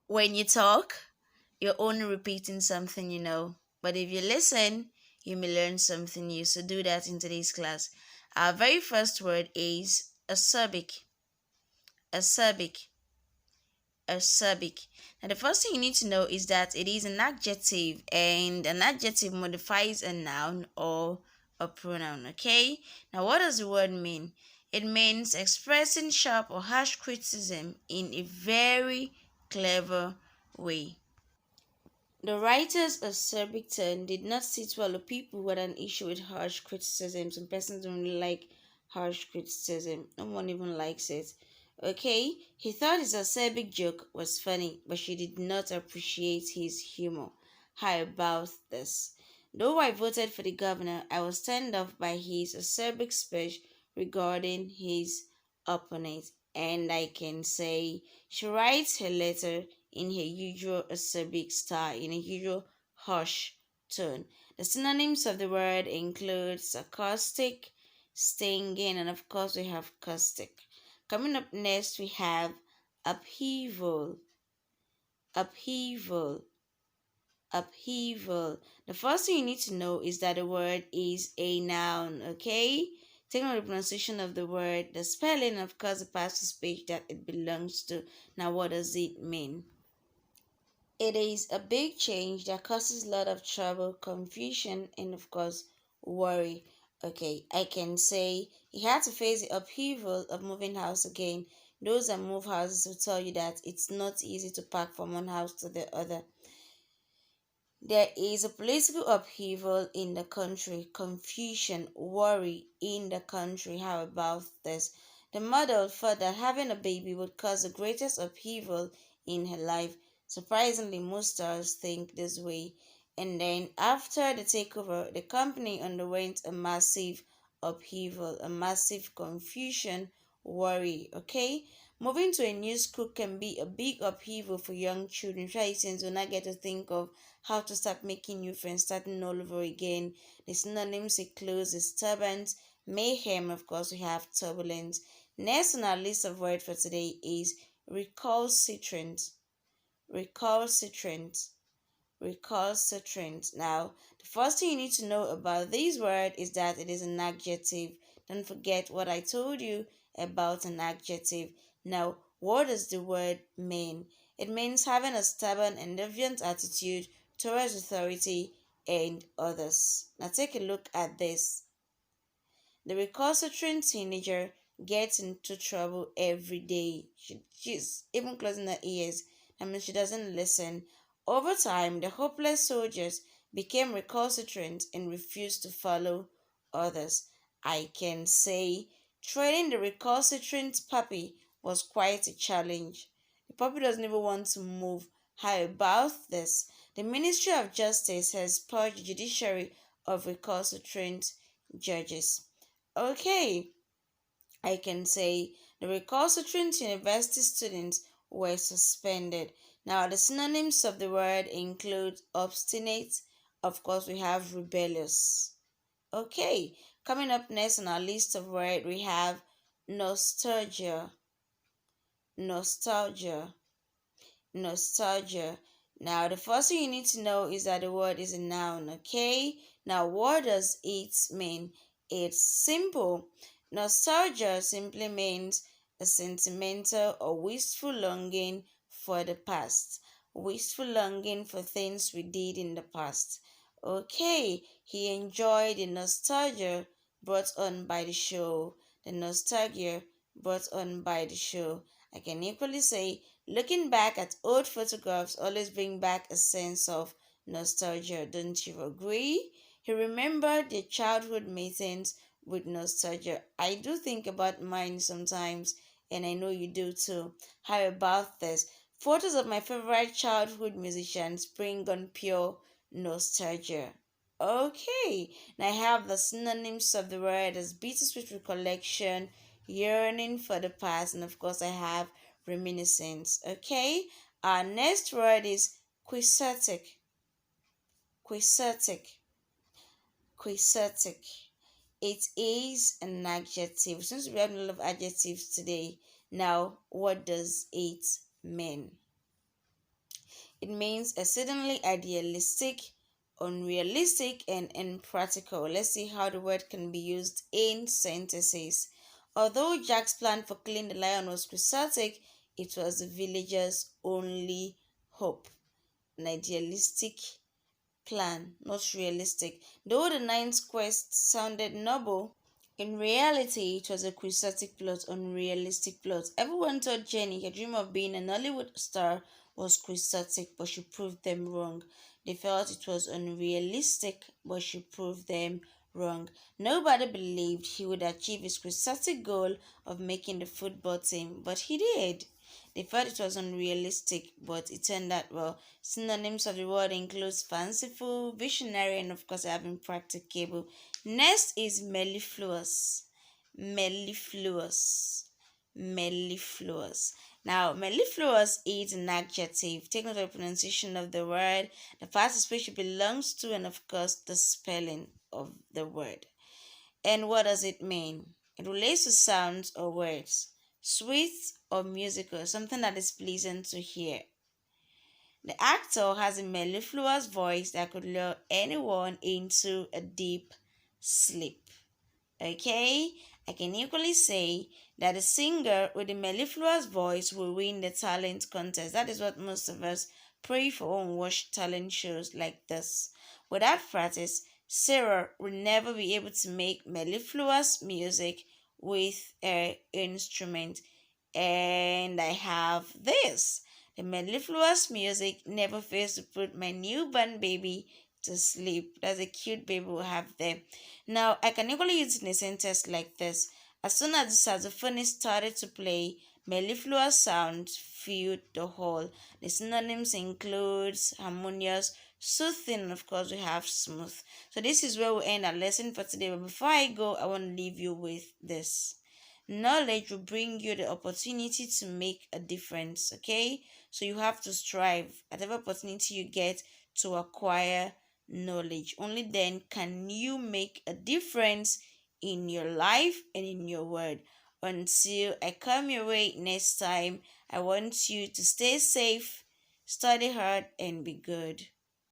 When you talk, you're only repeating something you know. But if you listen, you may learn something new. So do that in today's class. Our very first word is acerbic. Acerbic. Acerbic. Now, the first thing you need to know is that it is an adjective, and an adjective modifies a noun or a pronoun. Okay? Now, what does the word mean? It means expressing sharp or harsh criticism in a very clever way. The writer's acerbic tone did not sit well with people who had an issue with harsh criticism. Some persons don't really like harsh criticism. No one even likes it. Okay, he thought his acerbic joke was funny, but she did not appreciate his humor. How about this? Though I voted for the governor, I was turned off by his acerbic speech regarding his opponent. And I can say she writes her letter in her usual acerbic style, in a usual harsh tone. The synonyms of the word include sarcastic, stinging, and of course we have caustic. Coming up next, we have upheaval, upheaval, upheaval. The first thing you need to know is that the word is a noun, okay? Take note of the pronunciation of the word, the spelling, of course, the past speech that it belongs to. Now, what does it mean? It is a big change that causes a lot of trouble, confusion, and of course, worry. Okay, I can say he had to face the upheaval of moving house again. Those that move houses will tell you that it's not easy to pack from one house to the other. There is a political upheaval in the country, confusion, worry in the country. How about this? The mother thought that having a baby would cause the greatest upheaval in her life. Surprisingly, most stars think this way. And then, after the takeover, the company underwent a massive upheaval, a massive confusion, worry. Okay, moving to a new school can be a big upheaval for young children. Try will not get to think of how to start making new friends, starting all over again. The synonyms include disturbance, mayhem, of course, we have turbulence. Next on our list of words for today is recalcitrant. Recalcitrant. Recalcitrant. Now, the first thing you need to know about this word is that it is an adjective. Don't forget what I told you about an adjective. Now, what does the word mean? It means having a stubborn and deviant attitude towards authority and others. Now, take a look at this. The recalcitrant teenager gets into trouble every day. She's even closing her ears. I mean, she doesn't listen. Over time, the hopeless soldiers became recalcitrant and refused to follow others. I can say training the recalcitrant puppy was quite a challenge. The puppy doesn't even want to move. How about this? The Ministry of Justice has purged the judiciary of recalcitrant judges. Okay, I can say the recalcitrant university students were suspended. Now, the synonyms of the word include obstinate. Of course, we have rebellious. Okay, coming up next on our list of words, we have nostalgia. Nostalgia. Nostalgia. Now, the first thing you need to know is that the word is a noun, okay? Now, what does it mean? It's simple. Nostalgia simply means a sentimental or wistful longing for the past, wistful longing for things we did in the past. Okay, he enjoyed the nostalgia brought on by the show, the nostalgia brought on by the show. I can equally say looking back at old photographs always bring back a sense of nostalgia, don't you agree? He remembered the childhood meetings with nostalgia. I do think about mine sometimes, and I know you do too. How about this? Photos of my favorite childhood musicians bring on pure nostalgia. Okay, now I have the synonyms of the word as bittersweet recollection, yearning for the past, and of course I have reminiscence. Okay, our next word is quixotic. Quixotic. Quixotic. It is an adjective. Since we have a lot of adjectives today, now what does it mean? It means exceedingly idealistic, unrealistic, and impractical. Let's see how the word can be used in sentences. Although Jack's plan for killing the lion was quixotic, it was the villagers' only hope. An idealistic plan, not realistic. Though the ninth quest sounded noble, in reality it was a quixotic plot, unrealistic plot. Everyone thought Jenny, her dream of being an Hollywood star, was quixotic, but she proved them wrong. They felt it was unrealistic, but she proved them wrong. Nobody believed he would achieve his quixotic goal of making the football team, but he did. They felt it was unrealistic, but it turned out well. Synonyms of the word includes fanciful, visionary, and of course having practicable. Next is mellifluous. Mellifluous. Mellifluous. Now, mellifluous is an adjective. Take note of the pronunciation of the word, the participation belongs to, and of course the spelling of the word. And what does it mean? It relates to sounds or words, sweet or musical, something that is pleasant to hear. The actor has a mellifluous voice that could lure anyone into a deep sleep. Okay, I can equally say that a singer with a mellifluous voice will win the talent contest. That is what most of us pray for and watch talent shows like this. Without practice, Sarah will never be able to make mellifluous music with her instrument. And I have this. The mellifluous music never fails to put my newborn baby to sleep. That's a cute baby we have there. Now, I can equally use it in a sentence like this. As soon as the saxophonist started to play, mellifluous sounds filled the hall. The synonyms includes harmonious, soothing, and of course we have smooth. So this is where we end our lesson for today. But before I go, I want to leave you with this. Knowledge will bring you the opportunity to make a difference, okay? So you have to strive at every opportunity you get to acquire knowledge. Only then can you make a difference in your life and in your world. Until I come your way next time, I want you to stay safe, study hard, and be good.